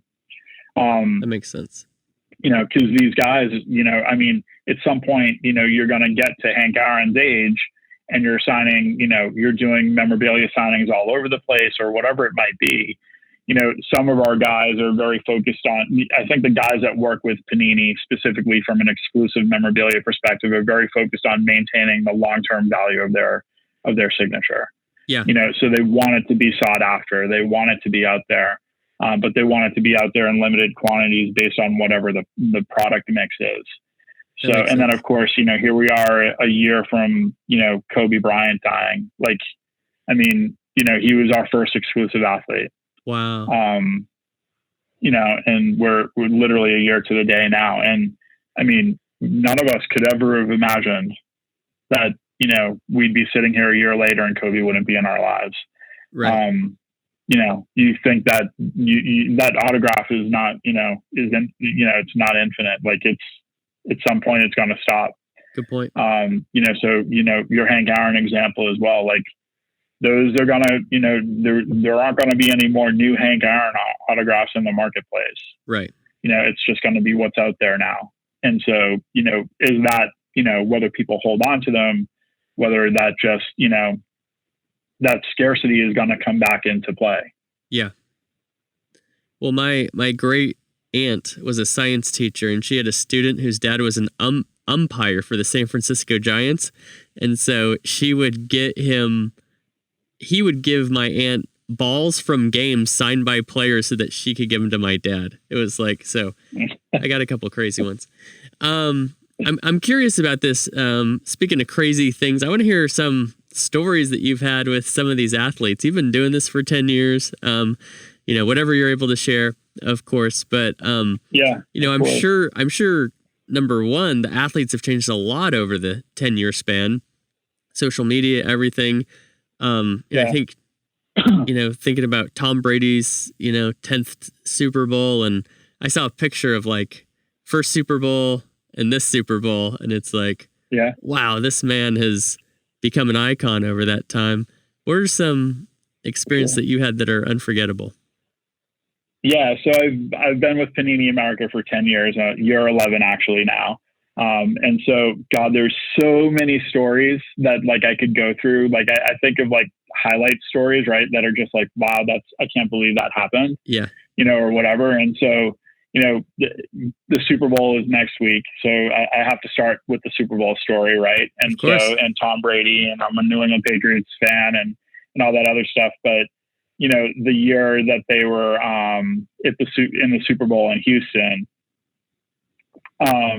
That makes sense. Because these guys, at some point, you're going to get to Hank Aaron's age and you're signing, you're doing memorabilia signings all over the place or whatever it might be. Some of our guys are very focused on, I think the guys that work with Panini specifically from an exclusive memorabilia perspective are very focused on maintaining the long-term value of their signature. Yeah. So they want it to be sought after. They want it to be out there, but they want it to be out there in limited quantities based on whatever the product mix is. So, and then of course, here we are a year from, Kobe Bryant dying. Like, he was our first exclusive athlete. Wow. And we're literally a year to the day now. And none of us could ever have imagined that, we'd be sitting here a year later and Kobe wouldn't be in our lives. Right. You think that that autograph is not, it's not infinite. Like at some point it's going to stop. Good point. So, your Hank Aaron example as well, like, those are gonna, there aren't gonna be any more new Hank Aaron autographs in the marketplace. Right. It's just gonna be what's out there now. And so, is that, whether people hold on to them, whether that just, that scarcity is going to come back into play. Yeah. Well, my great aunt was a science teacher, and she had a student whose dad was an umpire for the San Francisco Giants. And so he would give my aunt balls from games signed by players so that she could give them to my dad. It was like, so I got a couple crazy ones. I'm curious about this. Speaking of crazy things, I want to hear some stories that you've had with some of these athletes. You've been doing this for 10 years. Whatever you're able to share, of course, but I'm sure number one, the athletes have changed a lot over the 10-year span, social media, everything. I think, thinking about Tom Brady's, 10th Super Bowl, and I saw a picture of like first Super Bowl and this Super Bowl, and it's like, wow, this man has become an icon over that time. What are some experiences that you had that are unforgettable? Yeah, so I've been with Panini America for 10 years, year 11 actually now. And so, God, there's so many stories that like I could go through. Like I think of like highlight stories, right? That are just like, wow, I can't believe that happened. Yeah. Or whatever. And so, the Super Bowl is next week. So I have to start with the Super Bowl story, right? And and Tom Brady, and I'm a New England Patriots fan and all that other stuff. But, the year that they were in the Super Bowl in Houston, our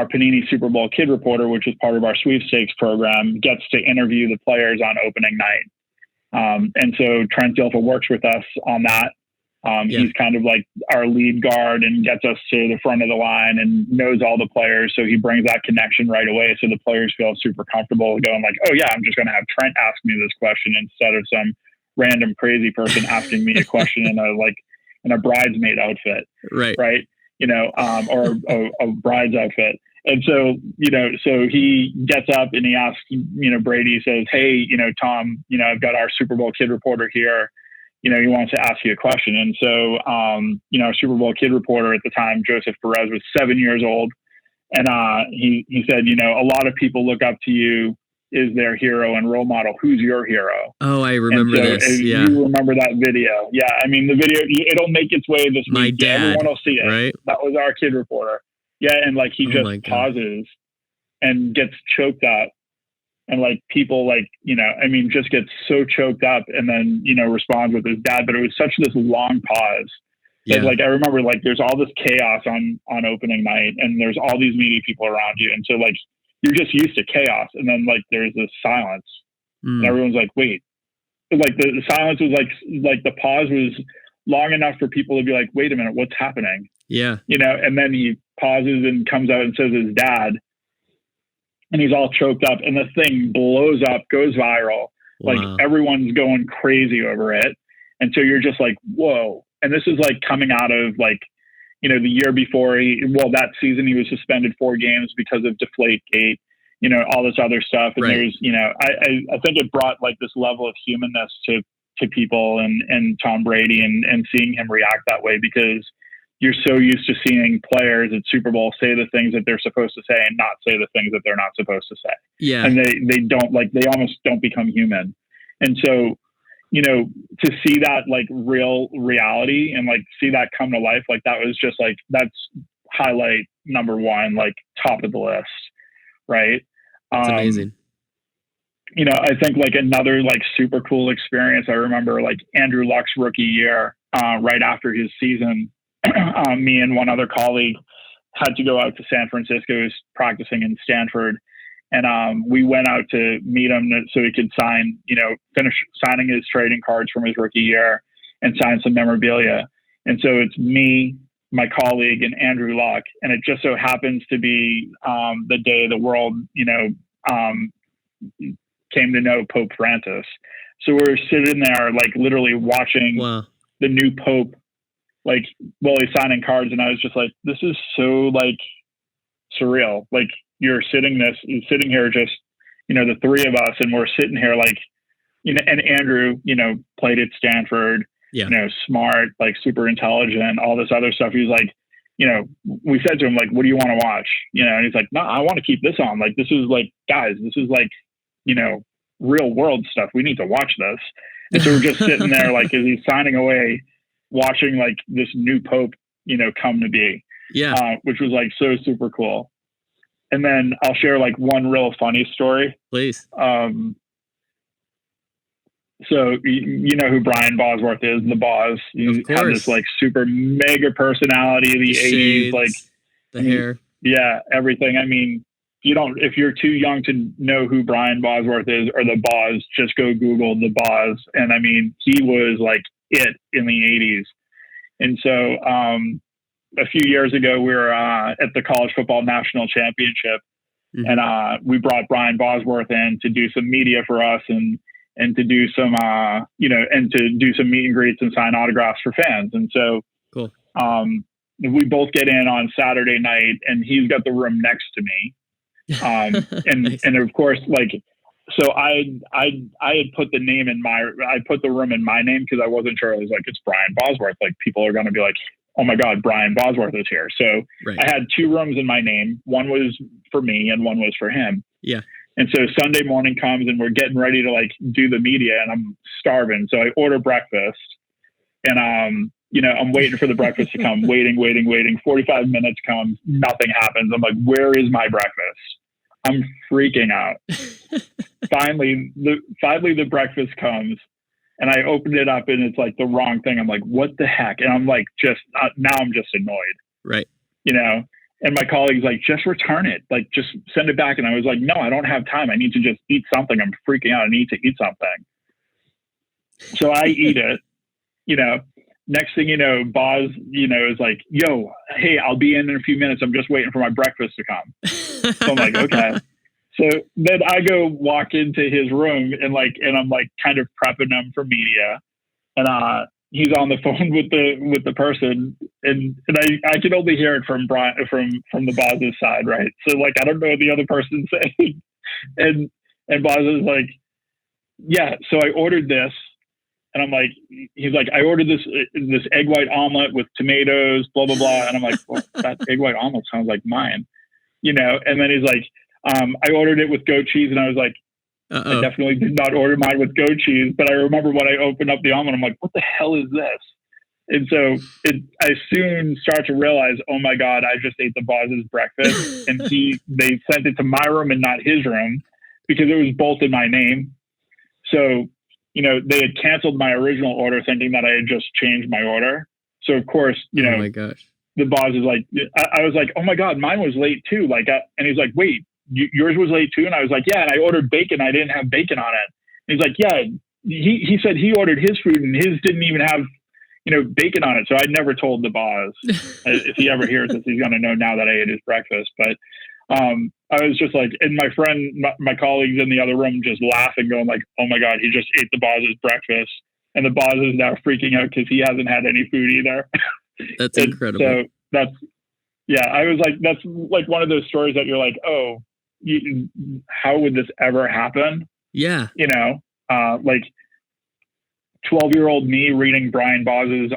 Panini Super Bowl kid reporter, which is part of our sweepstakes program, gets to interview the players on opening night. And so Trent Dilfer works with us on that. He's kind of like our lead guard and gets us to the front of the line and knows all the players. So he brings that connection right away. So the players feel super comfortable going like, oh yeah, I'm just going to have Trent ask me this question instead of some random crazy person asking me a question in a bridesmaid outfit. Right. Right. Or a bride's outfit. And so, so he gets up and he asks, Brady says, hey, Tom, I've got our Super Bowl kid reporter here. He wants to ask you a question. And so, our Super Bowl kid reporter at the time, Joseph Perez, was 7 years old. And he said, a lot of people look up to you as their hero and role model. Who's your hero? Oh, I remember this. Yeah. You remember that video. Yeah. I mean, the video, it'll make its way this My week. dad, everyone will see it. Right? That was our kid reporter. Yeah. And like, he just pauses and gets choked up. And like people just gets so choked up and then, responds with his dad. But it was such this long pause. That, like, I remember like there's all this chaos on opening night and there's all these media people around you. And so like, you're just used to chaos. And then like, there's this silence and everyone's like, wait, like the silence was like the pause was long enough for people to be like, wait a minute, what's happening? Yeah. And then he pauses and comes out and says his dad, and he's all choked up and the thing blows up, goes viral. Wow. Like everyone's going crazy over it. And so you're just like, whoa. And this is like coming out of like, the year before that season, he was suspended 4 games because of Deflategate, all this other stuff. And there's, I think it brought like this level of humanness to people and Tom Brady and seeing him react that way, because you're so used to seeing players at Super Bowl say the things that they're supposed to say and not say the things that they're not supposed to say. Yeah. And they almost don't become human. And so, to see that like real reality and like see that come to life, like that was just like, that's highlight number one, like top of the list. Right. It's amazing. I think like another like super cool experience. I remember like Andrew Luck's rookie year, right after his season, me and one other colleague had to go out to San Francisco. He was practicing in Stanford. And we went out to meet him so he could finish signing his trading cards from his rookie year and sign some memorabilia. And so it's me, my colleague, and Andrew Luck. And it just so happens to be the day the world, came to know Pope Francis. So we're sitting there, like literally watching the new Pope, like while he's signing cards. And I was just like, this is so like surreal. Like, you're sitting here just, the three of us, and we're sitting here like, and Andrew, played at Stanford, smart, like super intelligent, all this other stuff. He's like, we said to him, like, what do you want to watch? And he's like, no, I want to keep this on. Like, this is like, guys, this is like, real world stuff. We need to watch this. And so we're just sitting there, like, as he's signing away, watching like this new Pope, come to be, which was like so super cool. And then I'll share like one real funny story. Please. So you know who Brian Bosworth is, the Boz. He had this like super mega personality of the 80s, like the hair. Yeah, everything. I mean, if you're too young to know who Brian Bosworth is or the Boz, just go Google the Boz. And I mean, he was like it in the 80s. And so a few years ago, we were at the College Football National Championship, and we brought Brian Bosworth in to do some media for us and to do some, and to do some meet and greets and sign autographs for fans. And so, cool. We both get in on Saturday night, and he's got the room next to me. And Nice. and of course, like, so I had put the room in my name because I wasn't sure. I was like, it's Brian Bosworth. Like, people are going to be like, oh my God, Brian Bosworth is here. So I had two rooms in my name. One was for me and one was for him. Yeah. And so Sunday morning comes and we're getting ready to like do the media, and I'm starving. So I order breakfast, and I'm waiting for the breakfast to come, waiting. 45 minutes comes, nothing happens. I'm like, where is my breakfast? I'm freaking out. Finally, the breakfast comes, and I open it up, and it's like the wrong thing. I'm like, what the heck? And I'm like, now I'm just annoyed. Right. And my colleague's like, just return it. Like, just send it back. And I was like, no, I don't have time. I need to just eat something. I'm freaking out. I need to eat something. So I eat it, next thing you know, Boz, is like, yo, hey, I'll be in a few minutes. I'm just waiting for my breakfast to come. So I'm like, okay. So then I go walk into his room and I'm like kind of prepping him for media. And he's on the phone with the person, and I can only hear it from Brian, from the Boz's side, right? So like, I don't know what the other person's saying. And Boz is like, yeah, so I ordered this. And I'm like, he's like, I ordered this egg white omelet with tomatoes, blah, blah, blah. And I'm like, well, that egg white omelet sounds like mine, And then he's like, I ordered it with goat cheese. And I was like, I definitely did not order mine with goat cheese. But I remember when I opened up the omelet, I'm like, what the hell is this? And so I soon start to realize, oh my God, I just ate the Boz's breakfast. And they sent it to my room and not his room because it was both in my name. So, they had canceled my original order thinking that I had just changed my order. So of course, oh my gosh, the Boz is like, I was like, oh my God, mine was late too. Like, and he's like, wait, yours was late too? And I was like, yeah. And I ordered bacon. I didn't have bacon on it. And he's like, yeah, he said he ordered his food and his didn't even have, bacon on it. So I never told the Boz. If he ever hears this, he's going to know now that I ate his breakfast. But I was just like, and my friend, my colleagues in the other room just laughing, going like, oh my God, he just ate the Boz's breakfast. And the Boz is now freaking out because he hasn't had any food either. That's incredible. So I was like, that's like one of those stories that you're like, oh, how would this ever happen? Yeah. Like 12-year-old me reading Brian Boz's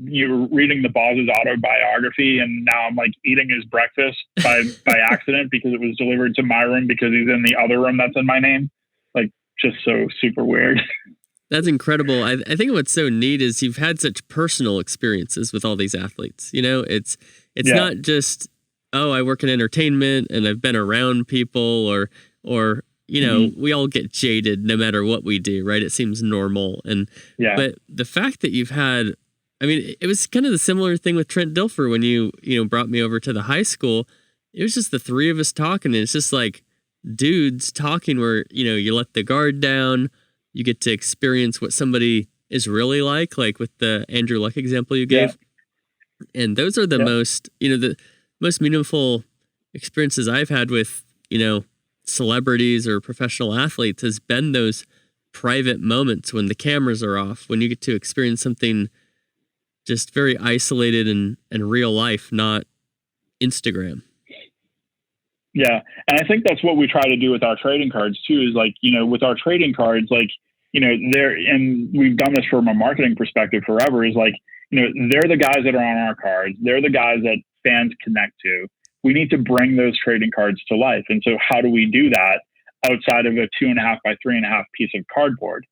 reading the Boz's autobiography, and now I'm like eating his breakfast by accident because it was delivered to my room because he's in the other room that's in my name. Like, just so super weird. That's incredible. I think what's so neat is you've had such personal experiences with all these athletes. It's not just, oh, I work in entertainment and I've been around people or we all get jaded no matter what we do, right? It seems normal. But the fact that you've had, I mean, it was kind of the similar thing with Trent Dilfer when you brought me over to the high school. It was just the three of us talking, and it's just like dudes talking where, you let the guard down, you get to experience what somebody is really like with the Andrew Luck example you gave. Yeah. And those are the most, the most meaningful experiences I've had with, celebrities or professional athletes has been those private moments when the cameras are off, when you get to experience something just very isolated and real life, not Instagram. Yeah. And I think that's what we try to do with our trading cards too, is like, with our trading cards, like, and we've done this from a marketing perspective forever, is like, they're the guys that are on our cards. They're the guys that fans connect to. We need to bring those trading cards to life. And so how do we do that outside of a 2.5 by 3.5 piece of cardboard?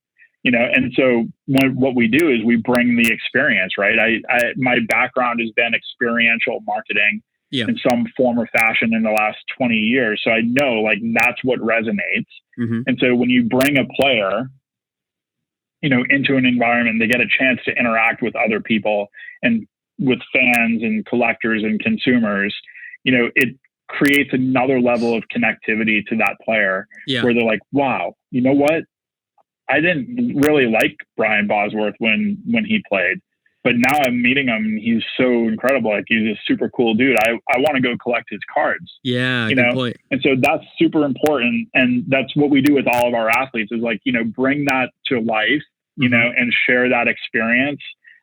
And so what we do is we bring the experience, right? My background has been experiential marketing in some form or fashion in the last 20 years. So I know like that's what resonates. And so when you bring a player, into an environment, they get a chance to interact with other people and with fans and collectors and consumers, it creates another level of connectivity to that player where they're like, wow, you know what? I didn't really like Brian Bosworth when he played, but now I'm meeting him and he's so incredible. Like he's a super cool dude. I want to go collect his cards. Yeah. Good point. And so that's super important. And that's what we do with all of our athletes is like, bring that to life, and share that experience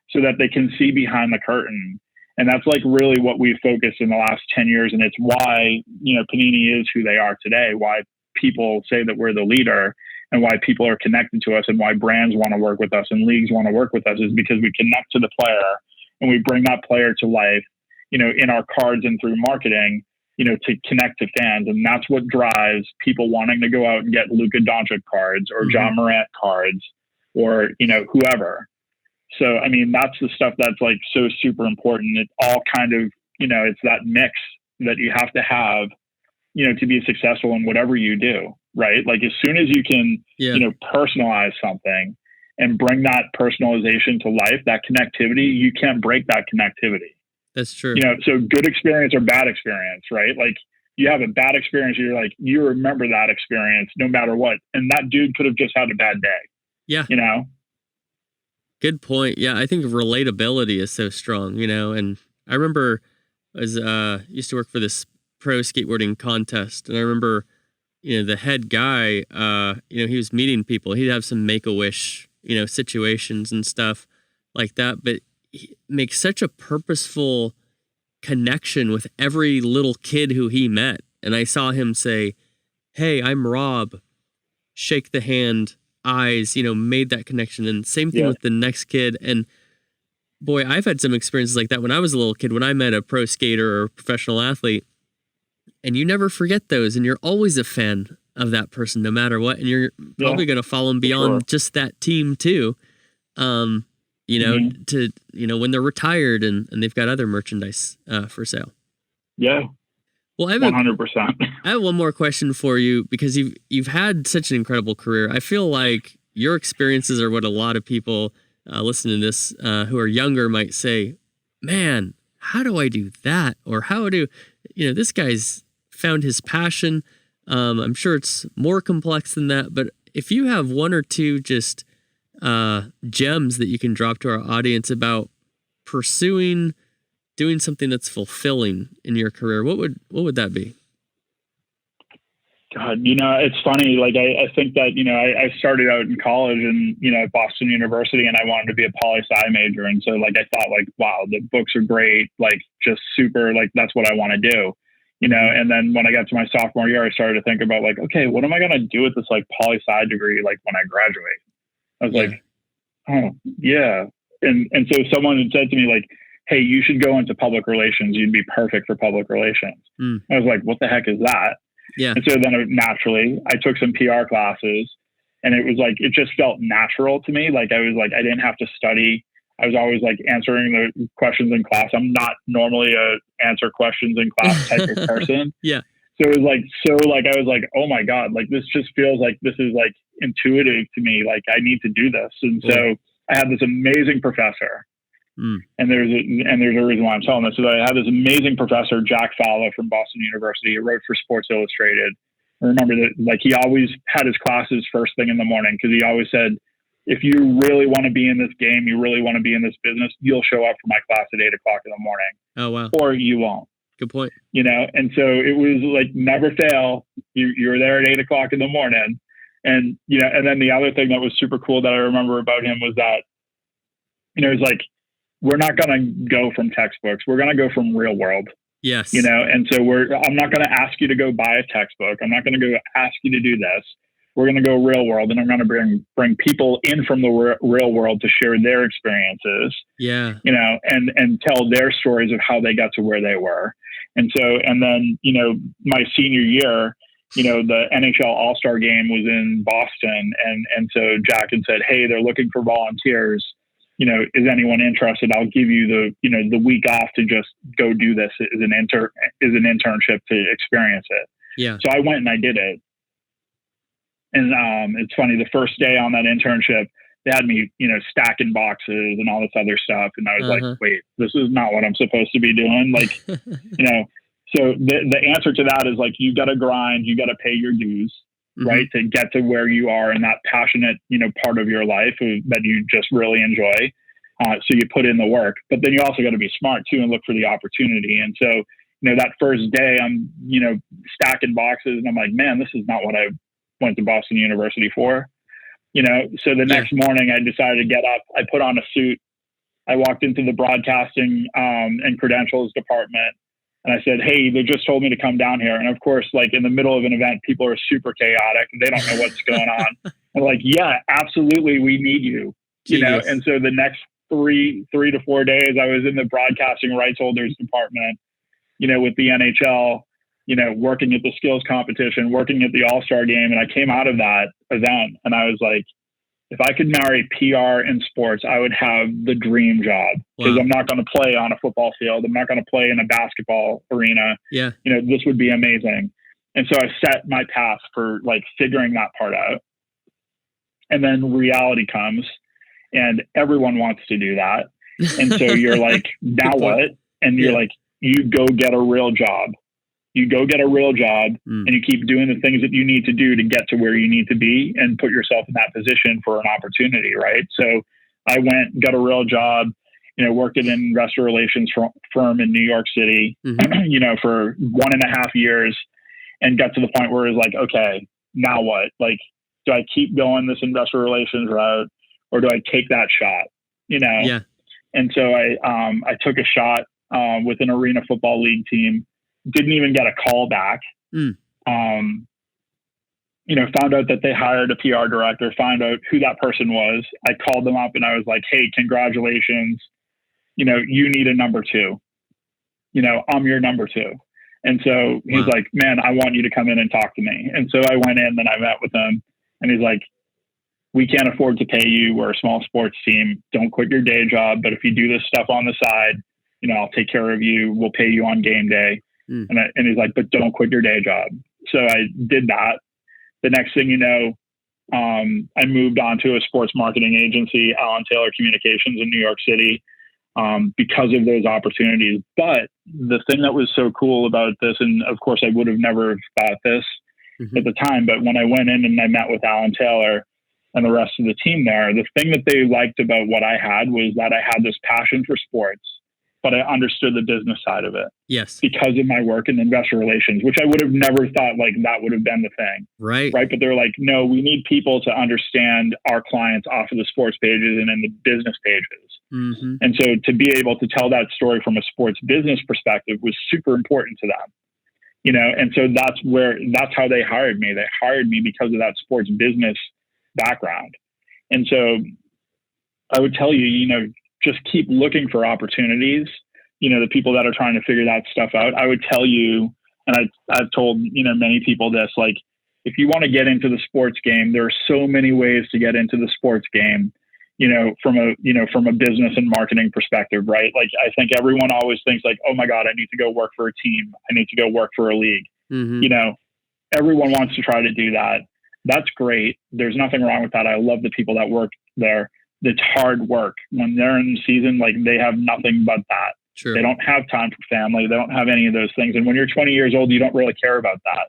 so that they can see behind the curtain. And that's like really what we focused in the last 10 years. And it's why, Panini is who they are today, why people say that we're the leader and why people are connected to us and why brands want to work with us and leagues want to work with us is because we connect to the player and we bring that player to life, in our cards and through marketing, to connect to fans. And that's what drives people wanting to go out and get Luka Doncic cards or John Morant cards or, whoever. So, I mean, that's the stuff that's like so super important. It all kind of, it's that mix that you have to have, to be successful in whatever you do, right? Like as soon as you can, personalize something and bring that personalization to life, that connectivity, you can't break that connectivity. That's true. So good experience or bad experience, right? Like you have a bad experience, you're like, you remember that experience no matter what. And that dude could have just had a bad day. Yeah. Good point. Yeah, I think relatability is so strong, and I remember I was used to work for this pro skateboarding contest, and I remember, the head guy, he was meeting people. He'd have some Make-A-Wish, situations and stuff like that, but he makes such a purposeful connection with every little kid who he met. And I saw him say, "Hey, I'm Rob," shake the hand, eyes, made that connection. And same thing with the next kid. And boy, I've had some experiences like that when I was a little kid, when I met a pro skater or a professional athlete, and you never forget those. And you're always a fan of that person, no matter what. And you're probably going to follow them beyond just that team too. To, when they're retired and they've got other merchandise for sale. Yeah. Well, I have 100%. I have one more question for you because you've had such an incredible career. I feel like your experiences are what a lot of people listening to this who are younger might say, "Man, how do I do that?" Or how do this guy's found his passion. I'm sure it's more complex than that, but if you have one or two just gems that you can drop to our audience about doing something that's fulfilling in your career, what would that be? God, it's funny. Like I think that, I started out in college and, at Boston University, and I wanted to be a poli-sci major. And so like, I thought like, wow, the books are great. Like just super, like, that's what I want to do, and then when I got to my sophomore year, I started to think about like, okay, what am I going to do with this like poli-sci degree? Like when I graduate, I was like, oh yeah. And so someone had said to me like, "Hey, you should go into public relations. You'd be perfect for public relations." I was like, what the heck is that? Yeah. And so then naturally I took some PR classes, and it was like, it just felt natural to me. Like I was like, I didn't have to study. I was always like answering the questions in class. I'm not normally a answer questions in class type of person. Yeah. So it was like, I was like, oh my God, like this just feels like this is like intuitive to me. Like I need to do this. And so I had this amazing professor. And there's a reason why I'm telling this. So I had this amazing professor, Jack Fowler from Boston University. He wrote for Sports Illustrated. I remember that like he always had his classes first thing in the morning, because he always said, if you really want to be in this game, you really want to be in this business, you'll show up for my class at 8 o'clock in the morning. Oh, wow. Or you won't. Good point. And so it was like, never fail. You're there at 8 o'clock in the morning. And, and then the other thing that was super cool that I remember about him was that, it's like, we're not going to go from textbooks. We're going to go from real world. Yes. And so I'm not going to ask you to go buy a textbook. I'm not going to go ask you to do this. we're going to go real world, and I'm going to bring people in from the real world to share their experiences, Yeah. and tell their stories of how they got to where they were. And then, my senior year, the NHL All-Star game was in Boston. And so Jack had said, hey, they're looking for volunteers. Is anyone interested? I'll give you the week off to just go do this as an internship to experience it. Yeah. So I went and I did it. And it's funny, the first day on that internship, they had me, stacking boxes and all this other stuff. And I was like, wait, this is not what I'm supposed to be doing. Like, so the answer to that is like, you got to grind, you got to pay your dues, right? To get to where you are in that passionate, part of your life that you just really enjoy. So you put in the work, but then you also got to be smart too and look for the opportunity. And so, that first day I'm, stacking boxes and I'm like, man, this is not what I went to Boston University for. So the next morning I decided to get up. I put on a suit. I walked into the broadcasting and credentials department, and I said, hey, they just told me to come down here. And of course, like in the middle of an event, people are super chaotic. They don't know what's going on. I'm like, yeah, absolutely. We need you, And so the next three to 4 days, I was in the broadcasting rights holders department, with the NHL, working at the skills competition, working at the All-Star game. And I came out of that event and I was like, if I could marry PR in sports, I would have the dream job, because I'm not going to play on a football field. I'm not going to play in a basketball arena. Yeah. This would be amazing. And so I set my path for like figuring that part out. And then reality comes and everyone wants to do that. And so you're like, now what? And you're like, you go get a real job. You go get a real job and you keep doing the things that you need to do to get to where you need to be and put yourself in that position for an opportunity. Right. So I went, got a real job, worked at an investor relations firm in New York City, for 1.5 years, and got to the point where it was like, okay, now what? Like, do I keep going this investor relations route or do I take that shot? Yeah. And so I took a shot with an arena football league team. Didn't even get a call back. Found out that they hired a PR director, found out who that person was. I called them up and I was like, hey, congratulations. You need a number 2. I'm your number 2. And so he's like, man, I want you to come in and talk to me. And so I went in and I met with him and he's like, we can't afford to pay you. We're a small sports team. Don't quit your day job. But if you do this stuff on the side, I'll take care of you. We'll pay you on game day. And he's like, but don't quit your day job. So I did that. The next thing you know, I moved on to a sports marketing agency, Allen Taylor Communications in New York City, because of those opportunities. But the thing that was so cool about this, and of course I would have never thought this at the time, but when I went in and I met with Allen Taylor and the rest of the team there, the thing that they liked about what I had was that I had this passion for sports, but I understood the business side of it. Yes. Because of my work in investor relations, which I would have never thought like that would have been the thing. Right. Right. But they're like, no, we need people to understand our clients off of the sports pages and in the business pages. And so to be able to tell that story from a sports business perspective was super important to them. And so that's how they hired me. They hired me because of that sports business background. And so I would tell you, just keep looking for opportunities. The people that are trying to figure that stuff out, I would tell you, and I've told, many people this, like, if you want to get into the sports game, there are so many ways to get into the sports game, from a business and marketing perspective, right? Like, I think everyone always thinks like, oh my God, I need to go work for a team. I need to go work for a league. Everyone wants to try to do that. That's great. There's nothing wrong with that. I love the people that work there. It's hard work. When they're in season, like, they have nothing but that. Sure. They don't have time for family. They don't have any of those things. And when you're 20 years old, you don't really care about that,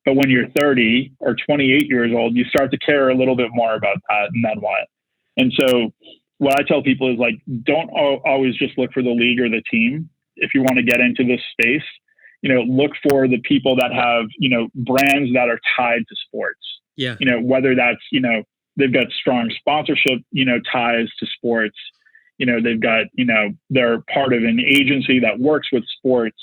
but when you're 30 or 28 years old, you start to care a little bit more about that. And then what? And so what I tell people is like, don't always just look for the league or the team. If you want to get into this space, look for the people that have, brands that are tied to sports. Yeah. Whether that's, they've got strong sponsorship, ties to sports. they've got, they're part of an agency that works with sports,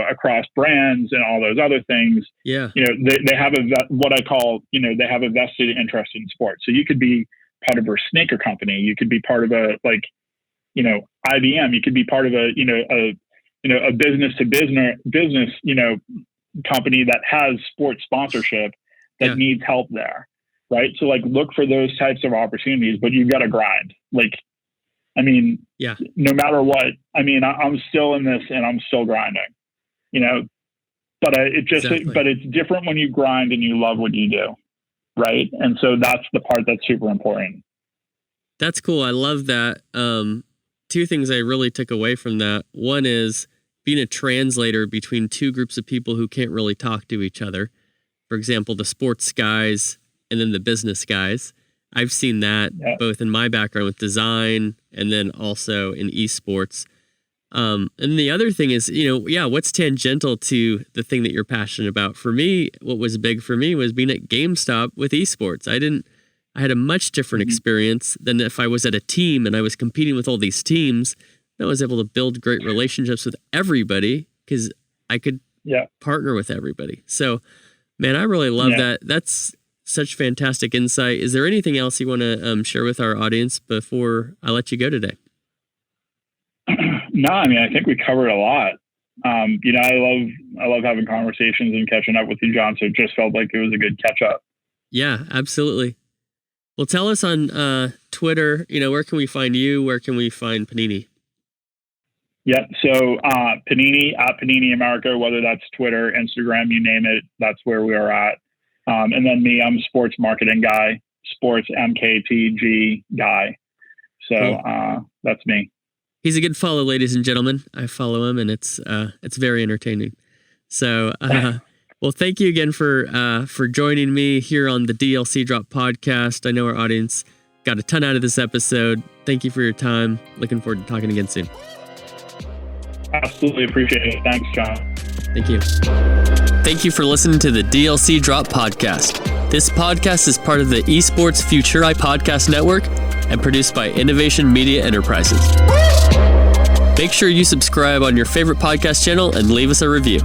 across brands and all those other things. Yeah. They have what I call, they have a vested interest in sports. So you could be part of a sneaker company. You could be part of a, IBM. You could be part of a business to business, company that has sports sponsorship that needs help there. Right. So look for those types of opportunities, but you've got to grind. No matter what, I'm still in this and I'm still grinding, but but it's different when you grind and you love what you do. Right. And so that's the part that's super important. That's cool. I love that. Two things I really took away from that. One is being a translator between two groups of people who can't really talk to each other. For example, the sports guys and then the business guys. I've seen that both in my background with design and then also in esports. And the other thing is, what's tangential to the thing that you're passionate about? For me, what was big for me was being at GameStop with esports. I had a much different experience than if I was at a team and I was competing with all these teams. I was able to build great relationships with everybody because I could partner with everybody. So, man, I really love that. That's such fantastic insight. Is there anything else you want to share with our audience before I let you go today? No, I think we covered a lot. I love having conversations and catching up with you, John. So it just felt like it was a good catch up. Yeah, absolutely. Well, tell us on Twitter, where can we find you? Where can we find Panini? Yeah. So Panini at Panini America, whether that's Twitter, Instagram, you name it, that's where we are at. And then me, I'm sports marketing guy, sports MKTG guy. So cool. That's me. He's a good follow, ladies and gentlemen. I follow him, and it's very entertaining. So, well, thank you again for joining me here on the DLC Drop podcast. I know our audience got a ton out of this episode. Thank you for your time. Looking forward to talking again soon. Absolutely appreciate it. Thanks, John. Thank you. Thank you for listening to the DLC Drop podcast. This podcast is part of the Esports Future Podcast Network and produced by Innovation Media Enterprises. Make sure you subscribe on your favorite podcast channel and leave us a review.